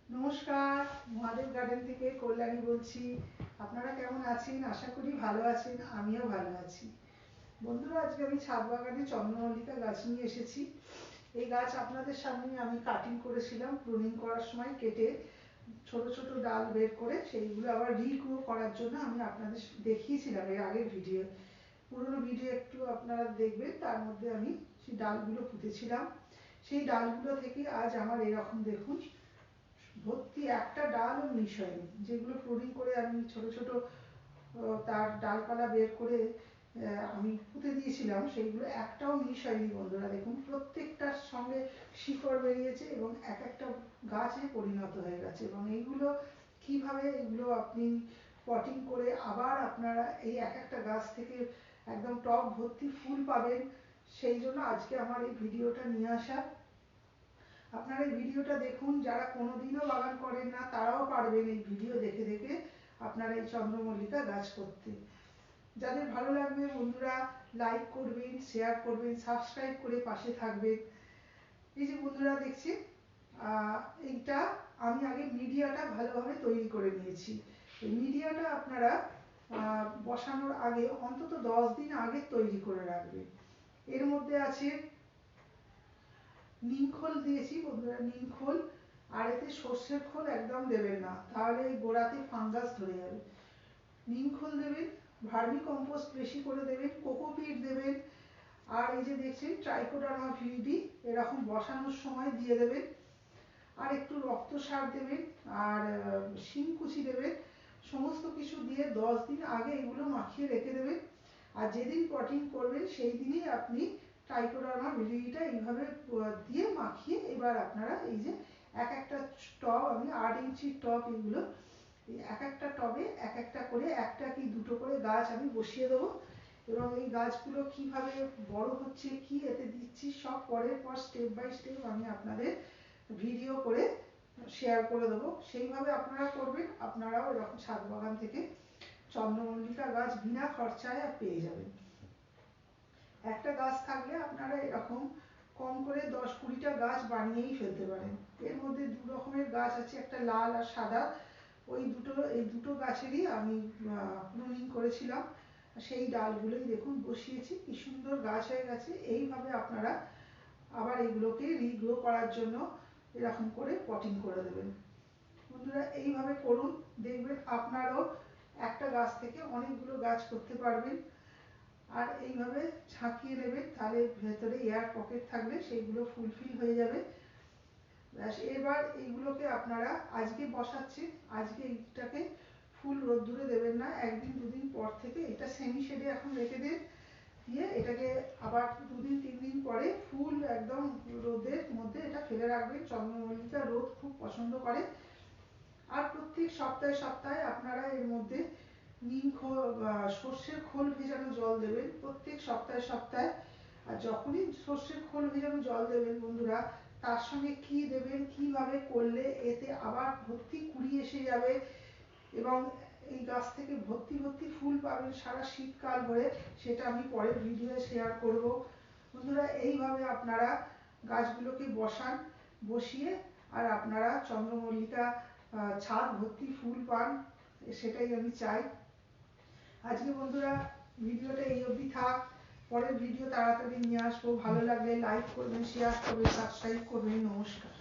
নমস্কার, মহাদেব গার্ডেন থেকে কল্যাণী বলছি। আপনারা কেমন আছেন? আশা করি ভালো আছেন, আমিও ভালো আছি। বন্ধুরা, আজকে আমি ছাদ বাগানে চন্দ্রমল্লিকা গাছ নিয়ে এসেছি। এই গাছ আপনাদের সামনে আমি কাটিং করেছিলাম, প্রুনিং করার সময় কেটে ছোট ছোট ডাল বের করে সেইগুলো আবার রিগ্রো করার জন্য আমি আপনাদের দেখিয়েছিলাম এর আগের ভিডিও। পুরোনো ভিডিও একটু আপনারা দেখবেন, তার মধ্যে আমি সেই ডালগুলো পুঁতেছিলাম। সেই ডালগুলো থেকে আজ আমার এরকম দেখুন ভর্তি, একটা ডালও মিস হয়নি। যেগুলো প্রুনিং করে আমি ছোট ছোট তার ডালপালা বের করে আমি পুঁতে দিয়েছিলাম, সেইগুলো একটাও মিস হয়নি। বন্ধুরা দেখুন, প্রত্যেকটার সঙ্গে শিকড় বেরিয়েছে এবং এক একটা গাছে পরিণত হয়ে গেছে। এবং এইগুলো কিভাবে এগুলো আপনি পটিং করে আবার আপনারা এই এক একটা গাছ থেকে একদম টব ভর্তি ফুল পাবেন, সেই জন্য আজকে আমার এই ভিডিওটা নিয়ে আসা। আপনারা এই ভিডিওটা দেখুন, যারা কোনোদিনও বাগান করেন না তারাও পারবেন এই ভিডিও দেখে দেখে আপনারা এই চন্দ্রমল্লিকা গাছ করতে। যাদের ভালো লাগবে বন্ধুরা লাইক করবেন, শেয়ার করবেন, সাবস্ক্রাইব করে পাশে থাকবেন। এই যে বন্ধুরা দেখছেন, এইটা আমি আগে মিডিয়াটা ভালোভাবে তৈরি করে নিয়েছি। এই মিডিয়াটা আপনারা বসানোর আগে অন্তত 10 দিন আগে তৈরি করে রাখবেন। এর মধ্যে আছে নিম খোল দিয়েছি বন্ধুরা, নিম খোল। আর এতে সর্ষের খোল একদম দেবেন না, তাহলে এই গোড়াতে ফাঙ্গাস ধরে যাবে। নিম খোল দেবেন, ভার্মি কম্পোস্ট বেশি করে দেবেন, কোকোপিট দেবেন। আর এই যে দেখছেন ট্রাইকোডার্মা ভিরিডি, এরকম বসানোর সময় দিয়ে দেবেন। আর একটু রক্ত সার দেবেন, আর শিংকুচি দেবেন। সমস্ত কিছু দিয়ে 10 দিন আগে এগুলো মাখিয়ে রেখে দেবেন। আর যেদিন পটিং করবেন সেই দিনই আপনি ট্রাইকোডার্মা ভিরিডিটা এইভাবে দিয়ে মাখিয়ে এবার আপনারা এই যে এক একটা টব, আমি 8 ইঞ্চির টব, এগুলো এই এক একটা টবে এক একটা করে, একটা কি দুটো করে গাছ আমি বসিয়ে দেবো। এবং এই গাছগুলো কিভাবে বড় হচ্ছে, কি এতে দিচ্ছি, সব পরের পর স্টেপ বাই স্টেপ আমি আপনাদের ভিডিও করে শেয়ার করে দেবো। সেইভাবে আপনারা করবেন, আপনারাও এরকম ছাদ বাগান থেকে চন্দ্রমল্লিকা গাছ বিনা খরচায় পেয়ে যাবেন। একটা গাছ থাকলে আপনারা এরকম কম করে 10-20টা গাছ বানিয়েই ফেলতে পারেন। এর মধ্যে দু রকমের গাছ আছে, একটা লাল আর সাদা। এই দুটো গাছেরই আমি প্রুনিং করেছিলাম। সেই ডালগুলোই দেখুন বসিয়েছি, কি সুন্দর গাছ হয়ে গেছে। এইভাবে আপনারা আবার এগুলোকে রিগ্রো করার জন্য এরকম করে পটিং করে দেবেন। বন্ধুরা এইভাবে করুন, দেখবেন আপনারও একটা গাছ থেকে অনেকগুলো গাছ করতে পারবেন। আর এইভাবে ঝাঁকিয়ে নেবেন, তাহলে ভেতরে এয়ার পকেট থাকলে সেইগুলো ফুলফিল হয়ে যাবে। ব্যাস, এবার এইগুলোকে আপনারা আজকে বসাচ্ছেন, আজকে এইটাকে ফুল রোদ্দুরে দেবেন না, একদিন দুদিন পর থেকে এটা সেমি শেডে এখন রেখে দেন। দিয়ে এটাকে আবার 2-3 দিন পরে ফুল একদম রোদের মধ্যে এটা ফেলে রাখবেন। চন্দ্রমল্লিকা রোদ খুব পছন্দ করে। আর প্রত্যেক সপ্তাহে সপ্তাহে আপনারা এর মধ্যে নিম খোল, সর্ষের খোল ভেজানো জল দেবেন প্রত্যেক সপ্তাহে সপ্তাহে। আর যখনই সর্ষের খোল ভেজানো জল দেবেন বন্ধুরা, তার সঙ্গে কি দেবেন, কিভাবে করলে এতে আবার ভর্তি কুড়ি এসে যাবে এবং এই গাছ থেকে ভর্তি ভর্তি ফুল পাবেন সারা শীতকাল ধরে, সেটা আমি পরের ভিডিওয়ে শেয়ার করব। বন্ধুরা এইভাবে আপনারা গাছগুলোকে বসান, বসিয়ে আর আপনারা চন্দ্রমল্লিকা ছাদ ভর্তি ফুল পান, সেটাই আমি চাই। আজকে বন্ধুরা ভিডিওটা এই অবধি থাক, পরের ভিডিও তাড়াতাড়ি নিয়ে আসবো। ভালো লাগলে লাইক করবেন, শেয়ার করবেন, সাবস্ক্রাইব করবেন। নমস্কার।